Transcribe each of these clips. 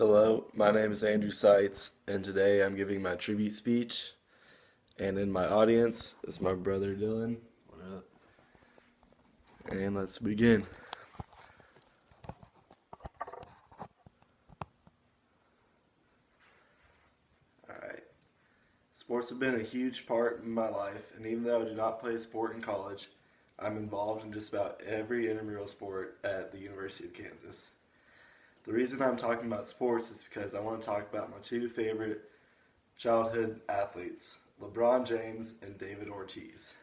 Hello, my name is Andrew Seitz, and today I'm giving my tribute speech. And in my audience is my brother Dylan. What up? And let's begin. Alright. Sports have been a huge part in my life, and even though I do not play a sport in college, I'm involved in just about every intramural sport at the University of Kansas. The reason I'm talking about sports is because I want to talk about my two favorite childhood athletes, LeBron James and David Ortiz.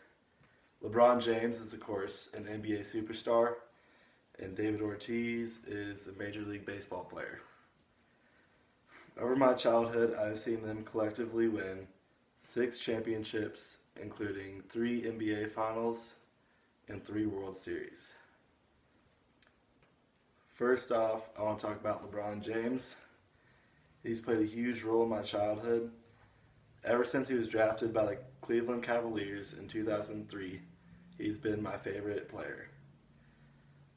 LeBron James is, of course, an NBA superstar, and David Ortiz is a Major League Baseball player. Over my childhood, I've seen them collectively win 6 championships, including 3 NBA Finals and 3 World Series. First off, I want to talk about LeBron James. He's played a huge role in my childhood. Ever since he was drafted by the Cleveland Cavaliers in 2003, he's been my favorite player.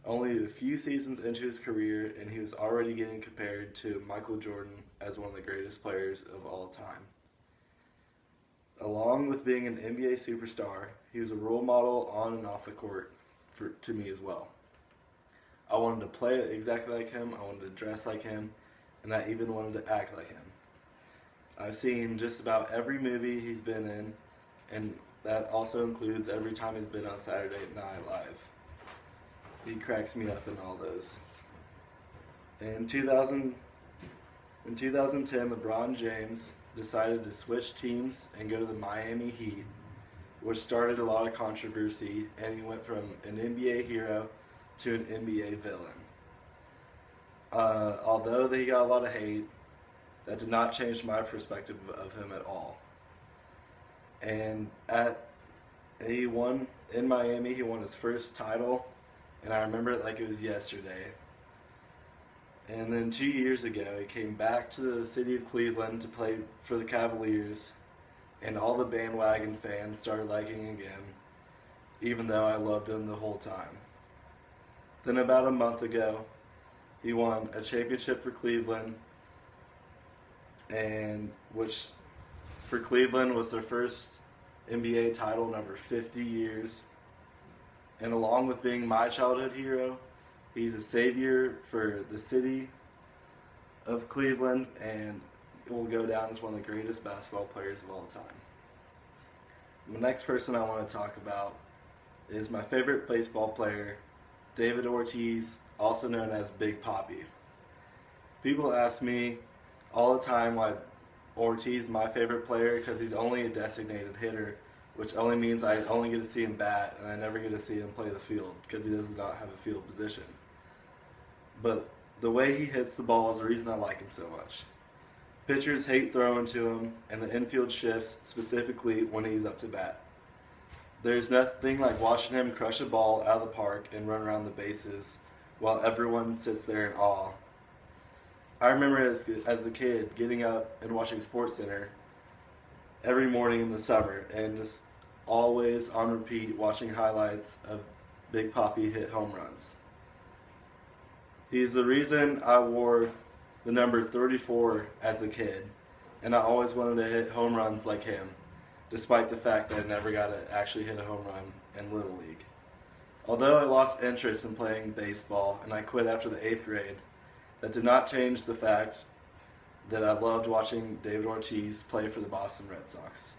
Only a few seasons into his career, and he was already getting compared to Michael Jordan as one of the greatest players of all time. Along with being an NBA superstar, he was a role model on and off the court to me as well. I wanted to play exactly like him, I wanted to dress like him, and I even wanted to act like him. I've seen just about every movie he's been in, and that also includes every time he's been on Saturday Night Live. He cracks me up in all those. In 2010, LeBron James decided to switch teams and go to the Miami Heat, which started a lot of controversy, and he went from an NBA hero to an NBA villain. Although he got a lot of hate, that did not change my perspective of him at all. And he won in Miami, he won his first title, and I remember it like it was yesterday. And then 2 years ago, he came back to the city of Cleveland to play for the Cavaliers, and all the bandwagon fans started liking him again, even though I loved him the whole time. Then about a month ago, he won a championship for Cleveland, and which for Cleveland was their first NBA title in over 50 years. And along with being my childhood hero, he's a savior for the city of Cleveland, and will go down as one of the greatest basketball players of all time. The next person I want to talk about is my favorite baseball player, David Ortiz, also known as Big Papi. People ask me all the time why Ortiz is my favorite player, because he's only a designated hitter, which only means I only get to see him bat and I never get to see him play the field because he does not have a field position. But the way he hits the ball is the reason I like him so much. Pitchers hate throwing to him, and the infield shifts specifically when he's up to bat. There's nothing like watching him crush a ball out of the park and run around the bases while everyone sits there in awe. I remember as a kid getting up and watching SportsCenter every morning in the summer and just always on repeat watching highlights of Big Papi hit home runs. He's the reason I wore the number 34 as a kid, and I always wanted to hit home runs like him, despite the fact that I never got to actually hit a home run in Little League. Although I lost interest in playing baseball and I quit after the 8th grade, that did not change the fact that I loved watching David Ortiz play for the Boston Red Sox.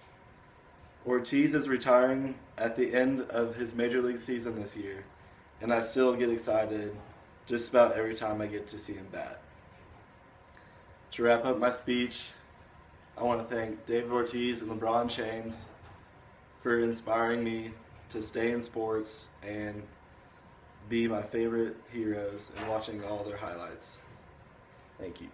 Ortiz is retiring at the end of his Major League season this year, and I still get excited just about every time I get to see him bat. To wrap up my speech, I want to thank David Ortiz and LeBron James for inspiring me to stay in sports and be my favorite heroes and watching all their highlights. Thank you.